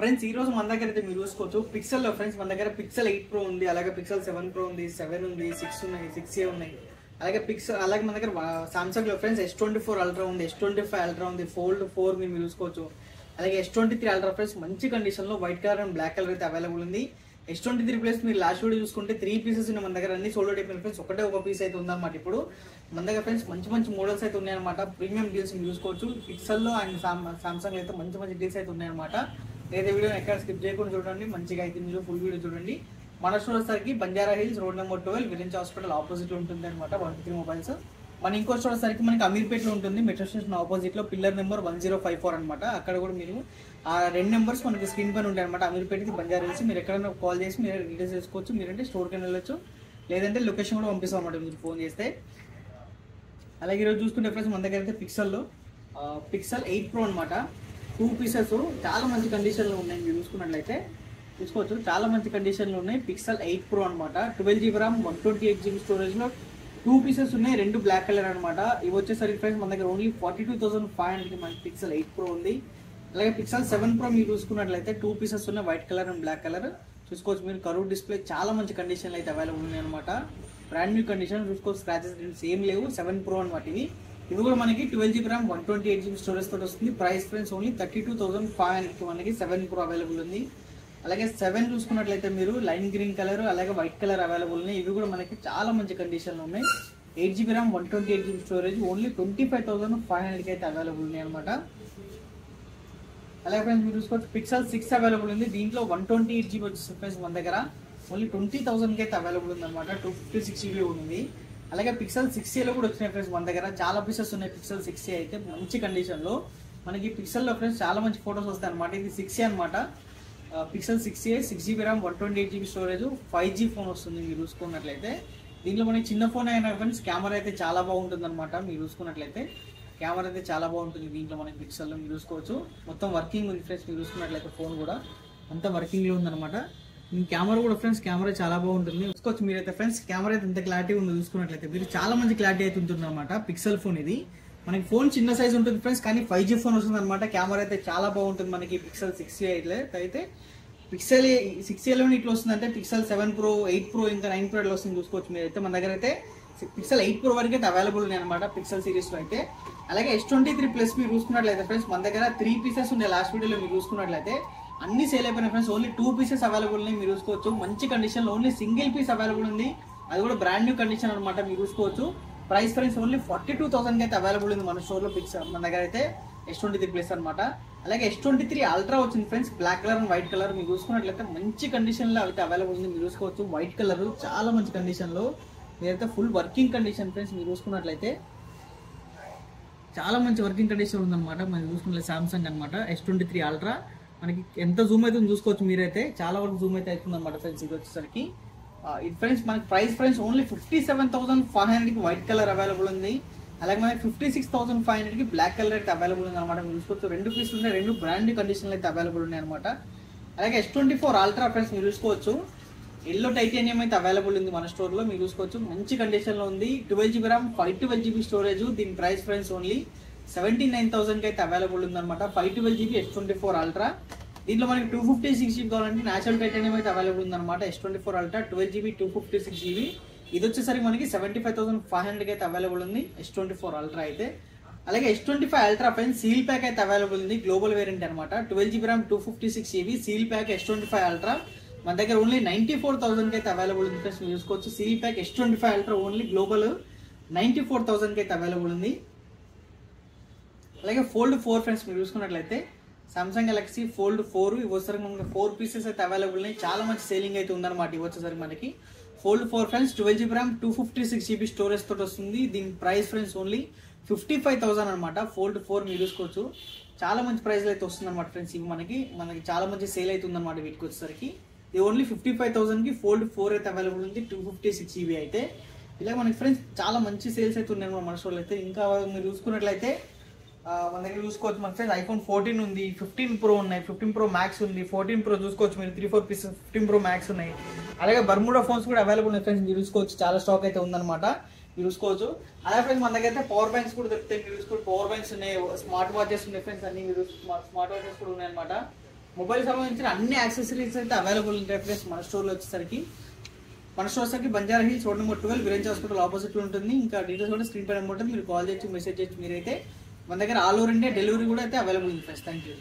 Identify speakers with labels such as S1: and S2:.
S1: Friends ఈ రోజు మన దగ్గర అయితే మీరు చూసుకోవచ్చు పిక్సెల్ లో ఫ్రెండ్స్ మన దగ్గర పిక్సెల్ 8 Pro ఉంది, అలాగే పిక్సెల్ 7 Pro ఉంది, 7 ఉంది, 6 ఉన్నాయి, 6A ఉన్నాయి. అలాగే మన దగ్గర సామ్సంగ్ లో ఫ్రెండ్స్ S24 Ultra ఉంది, S25 Ultra ఉంది, Fold 4 మీరు చూసుకోవచ్చు. అలాగే S23 Ultra ఫ్రెండ్స్ మంచి కండిషన్ లో white colour and black colour అయితే అవైలబుల్ ఉంది. S23 ప్లస్ మీరు లాస్ట్ వీడియో చూసుకుంటే 3 పీసెస్ ఉన్నాయి మన దగ్గర, అన్ని సోల్డ్ అయిపోయిన ఫ్రెండ్స్, ఒకటే ఒక పీస్ అయితే ఉందన్నమాట. ఇప్పుడు మన దగ్గర ఫ్రెండ్స్ మంచి మోడల్స్ అయితే ఉన్నాయన్నమాట. ప్రీమియం డీల్స్ మీరు చూసుకోవచ్చు. పిక్సెల్ లో అండ్ సామ్సంగ్ అయితే మంచి డీల్స్ అయితే ఉన్నాయన్నమాట. ఏదైతే వీడియో ఎక్కడ స్కిప్ చేయకుండా చూడండి, మంచిగా అయితే మీరు ఫుల్ వీడియో చూడండి. మన స్టోర్ వచ్చేసరికి Banjara Hills road number 12 Virinchi hospital opposite ఉంటుంది అనమాట, 123 మొబైల్స్. మన ఇంకో స్టోర్ వచ్చేసరికి మనకి అమీర్పేటలో ఉంటుంది, మెట్రో స్టేషన్ ఆపోజిట్ లో పిల్లర్ నెంబర్ 1054 అనమాట. అక్కడ కూడా మీరు ఆ 2 నెంబర్స్ మనకి స్క్రీన్ పైన ఉంటాయి అనమాట. అమీర్పేటకి బంజారా హిల్స్ మీరు ఎక్కడైనా కాల్ చేసి మీరు డీటెయిల్స్ చేసుకోవచ్చు. మీరంటే స్టోర్కి వెళ్ళొచ్చు, లేదంటే లొకేషన్ కూడా పంపిస్తాం అనమాట మీరు ఫోన్ చేస్తే. అలాగే ఈరోజు చూసుకుంటే ఫ్రెండ్స్ మన దగ్గర అయితే పిక్సెల్ 8 Pro అనమాట. 2 పీసెస్ చాలా మంచి కండిషన్లో ఉన్నాయి. మీరు చూసుకున్నట్లయితే చూసుకోవచ్చు, చాలా మంచి కండిషన్లో ఉన్నాయి. పిక్సెల్ 8 Pro అనమాట. 12GB RAM 128GB స్టోరేజ్లో 2 పీసెస్ ఉన్నాయి, 2 బ్లాక్ కలర్ అనమాట. ఇవి వచ్చేసరికి ఫ్రెండ్స్ మన దగ్గర ఓన్లీ 42,500కి మనకి పిక్సెల్ 8 Pro ఉంది. అలాగే పిక్సెల్ 7 Pro మీరు చూసుకున్నట్లయితే 2 పీసెస్ ఉన్నాయి, white colour and black colour. చూసుకోవచ్చు మీరు, కర్వ్ డిస్ప్లే చాలా మంచి కండిషన్లో అయితే అవైలబుల్ ఉన్నాయి అనమాట. బ్రాండ్ న్యూ కండిషన్ చూసుకోవచ్చు, స్క్రాచెస్ ఏం లేవు. 7 Pro అనమాట. ఇవి కూడా మనకి 12GB RAM 128GB స్టోరేజ్ తోటి వస్తుంది. ప్రైస్ ఫ్రెండ్స్ ఓన్లీ 32,500కి మనకి 7 Pro అవైలబుల్ ఉంది. అలాగే 7 చూసుకున్నట్లయితే మీరు లైన్ గ్రీన్ కలర్ అలాగే వైట్ కలర్ అవైలబుల్ ఉన్నాయి. ఇవి కూడా మనకి చాలా మంచి కండిషన్లో ఉన్నాయి. 8GB RAM 128GB storage only 25,500కి అయితే అవైలబుల్ ఉన్నాయి అనమాట. అలాగే ఫ్రెండ్స్ మీరు చూసుకోవచ్చు పిక్సెల్ 6 అవైలబుల్ ఉంది. దీంట్లో 128GB వచ్చేసి ఫ్రెండ్స్ మన దగ్గర ఓన్లీ 20,000కి అయితే అవైలబుల్ ఉంది అనమాట. 256GB ఉంది. అలాగే పిక్సెల్ 6A కూడా వచ్చినాయి ఫ్రెండ్స్ మన దగ్గర, చాలా పీసెస్ ఉన్నాయి. పిక్సెల్ 6A అయితే మంచి కండిషన్లో మనకి పిక్సెల్లో ఫ్రెండ్స్ చాలా మంచి ఫొటోస్ వస్తాయి అనమాట. ఇది 6A అనమాట. Pixel 6A 6GB RAM 128GB storage 5G phone వస్తుంది. మీరు చూసుకున్నట్లయితే దీంట్లో మనకి చిన్న ఫోన్ అయినా ఫ్రెండ్స్ కెమెరా అయితే చాలా బాగుంటుంది అనమాట. మీరు చూసుకున్నట్లయితే కెమెరా అయితే చాలా బాగుంటుంది దీంట్లో మనకి పిక్సెల్లో. మీరు చూసుకోవచ్చు మొత్తం వర్కింగ్ ఉంది ఫ్రెండ్స్. మీరు చూసుకున్నట్లయితే ఫోన్ కూడా అంతా వర్కింగ్లో ఉందన్నమాట. కెమెరా కూడా ఫ్రెండ్స్ కెమెరా చాలా బాగుంటుంది. చూసుకోవచ్చు మీరైతే ఫ్రెండ్స్, కెమెరా అయితే ఎంత క్లారిటీ ఉందో చూసుకున్నట్లయితే మీరు చాలా మంచి క్లారిటీ అయితే ఉంటుంది అనమాట. పిక్సెల్ ఫోన్ ఇది మనకి ఫోన్ చిన్న సైజ్ ఉంటుంది ఫ్రెండ్స్, కానీ 5G ఫోన్ వస్తుంది అనమాట. కెమెరా అయితే చాలా బాగుంటుంది మనకి పిక్సెల్ 6A అయితే. పిక్సెల్ 6Aలో ఇట్లా వస్తుంది అంటే పిక్సెల్ 7 Pro 8 Pro ఇంకా 9 Pro ఇట్లా వస్తుంది. చూసుకోవచ్చు మీరైతే మన దగ్గర అయితే పిక్సెల్ 8 Pro వరకు అయితే అవైలబుల్ ఉన్నాయి అనమాట పిక్సెల్ సిరీస్లో అయితే. అలాగే S23 ప్లస్ మీరు చూసుకున్నట్లయితే ఫ్రెండ్స్ మన దగ్గర 3 పీసెస్ ఉన్నాయి. లాస్ట్ వీడియోలో మీరు చూసుకున్నట్లయితే అన్ని సేల్ అయిపోయిన ఫ్రెండ్స్, ఓన్లీ 2 పీసెస్ అవైలబుల్ ఉన్నాయి. మీరు చూసుకోవచ్చు మంచి కండిషన్ లో ఓన్లీ సింగిల్ పీస్ అవైలబుల్ ఉంది, అది కూడా బ్రాండ్ న్యూ కండిషన్ అనమాట. మీరు చూసుకోవచ్చు ప్రైస్ ఫ్రెండ్స్ ఓన్లీ 42,000కి అయితే అవైలబుల్ ఉంది మన స్టోర్ లో. మన దగ్గర అయితే S23 ప్లస్ అనమాట. అలాగే S23 Ultra వచ్చింది friends, black colour and white colour. మీరు చూసుకున్నట్లయితే మంచి కండిషన్ లో అయితే అవైలబుల్ ఉంది. మీరు చూసుకోవచ్చు వైట్ కలర్ చాలా మంచి కండిషన్ లో, మీరైతే ఫుల్ వర్కింగ్ కండిషన్ ఫ్రెండ్స్. మీరు చూసుకున్నట్లయితే చాలా మంచి వర్కింగ్ కండిషన్ ఉందన్నమాట. మనం చూసుకున్నట్లయితే సామ్సంగ్ అనమాట S23 Ultra. మనకి ఎంత జూమ్ అవుతుంది చూసుకోవచ్చు మీరైతే, చాలా వరకు జూమ్ అయితే అవుతుంది అనమాట ఫ్రెండ్స్. ఇది వచ్చేసరికి ఇది ఫ్రెండ్స్ మనకి ప్రైస్ ఫ్రెండ్స్ ఓన్లీ 57,500కి వైట్ కలర్ అవైలబుల్ ఉంది. అలాగే మనకి 56,500కి బ్లాక్ కలర్ అయితే అవైలబుల్ ఉంది అనమాట. మీరు చూసుకోవచ్చు 2 పీసులు ఉన్నాయి, 2 బ్రాండ్ కండిషన్లు అయితే అవైలబుల్ ఉన్నాయి అనమాట. అలాగే S24 Ultra ఫ్రెండ్స్ మీరు చూసుకోవచ్చు ఎల్లో టైటానియం అయితే అవైలబుల్ ఉంది మన స్టోర్ లో. మీరు చూసుకోవచ్చు మంచి కండిషన్ లో ఉంది. 12GB RAM 512GB storage. దీని ప్రైస్ ఫ్రెండ్స్ ఓన్లీ 79,000కి అయితే అవైలబుల్ ఉంది అనమాట. 512GB S24 Ultra. దీంట్లో మనకి 256GB కావాలంటే నేచురల్ టైటానియం అయితే అవైలబుల్ ఉంది అనమాట. S24 Ultra 12GB 256GB. ఇది వచ్చేసరికి మనకి 75,500కి అయితే అవైలబుల్ ఉంది S24 Ultra అయితే. అలాగే S25 Ultra friends seal pack అయితే అవైలబుల్ ఉంది, గ్లోబల్ వేరియంట్ అనమాట. 12GB RAM 256GB seal pack S25 Ultra మన దగ్గర ఓన్లీ 94,000కి అయితే అవైలబుల్ ఉంది ఫ్రెండ్స్. మీరు చూసుకోవచ్చు seal pack S25 Ultra only global 94,000కి అయితే అవైలబుల్ ఉంది. అలాగే Fold 4 ఫ్రెండ్స్ మీరు చూసుకున్నట్లయితే సామ్సంగ్ గెలాక్సీ Fold 4 ఇవి వచ్చేసరికి మనకి 4 పీసెస్ అయితే అవైలబుల్ ఉన్నాయి. చాలా మంచి సేలింగ్ అయితే ఉందన్నమాట. ఇవి వచ్చేసరికి మనకి Fold 4 friends 12GB RAM 256GB storage తోటి వస్తుంది. దీని ప్రైస్ ఫ్రెండ్స్ ఓన్లీ 55,000 అనమాట. Fold 4 మీరు చూసుకోవచ్చు చాలా మంచి ప్రైస్ అయితే వస్తుంది అనమాట ఫ్రెండ్స్. ఇవి మనకి చాలా మంచి సేల్ అయితే ఉందన్నమాట. వీటికి వచ్చేసరికి ఇది ఓన్లీ 55,000కి Fold 4 అయితే అవైలబుల్ ఉంది, 256GB అయితే. ఇలా మనకి ఫ్రెండ్స్ చాలా మంచి సేల్స్ అయితే ఉన్నాయి మన స్టోర్లో అయితే. ఇంకా మీరు చూసుకున్నట్లయితే మన దగ్గర చూసుకోవచ్చు మన ఫ్రెండ్స్ iPhone 14 ఉంది, 15 Pro ఉన్నాయి, 15 Pro Max ఉంది, 14 Pro చూసుకోవచ్చు మీరు 3-4 పీసెస్ 15 Pro Max ఉన్నాయి. అలాగే బర్ముడా ఫోన్స్ కూడా అవైలబుల్ ఉన్నాయి ఫ్రెండ్స్. మీరు చూసుకోవచ్చు చాలా స్టాక్ అయితే ఉందన్నమాట. మీరు చూసుకోవచ్చు. అలాగే ఫ్రెండ్స్ మన దగ్గర అయితే పవర్ బ్యాంక్స్ కూడా దొరుకుతాయి. మీరు చూసుకోవచ్చు పవర్ బ్యాంక్స్ ఉన్నాయి, స్మార్ట్ వాచెస్ ఉన్నాయి ఫ్రెండ్స్. అన్ని మీరు స్మార్ట్ వాచెస్ కూడా ఉన్నాయన్నమాట. మొబైల్ సంబంధించిన అన్ని యాక్సెసరీస్ అయితే అవైలబుల్ ఉంటాయి ఫ్రెండ్స్ మన స్టోర్లో వచ్చేసరికి. మన స్టోర్ వచ్చేసరికి Banjara Hills road number 12 Virinchi hospital opposite ఉంటుంది. ఇంకా డీటెయిల్స్ కూడా స్క్రీన్ పైన ఉంటుంది, మీరు కాల్ చేయొచ్చు, మెసేజ్ చేయొచ్చు. మీరైతే మన దగ్గర ఆల్ ఓవర్ ఇండియా డెలివరీ కూడా అయితే అవైలబుల్ ఉంది ఫ్రెండ్స్. Thank you.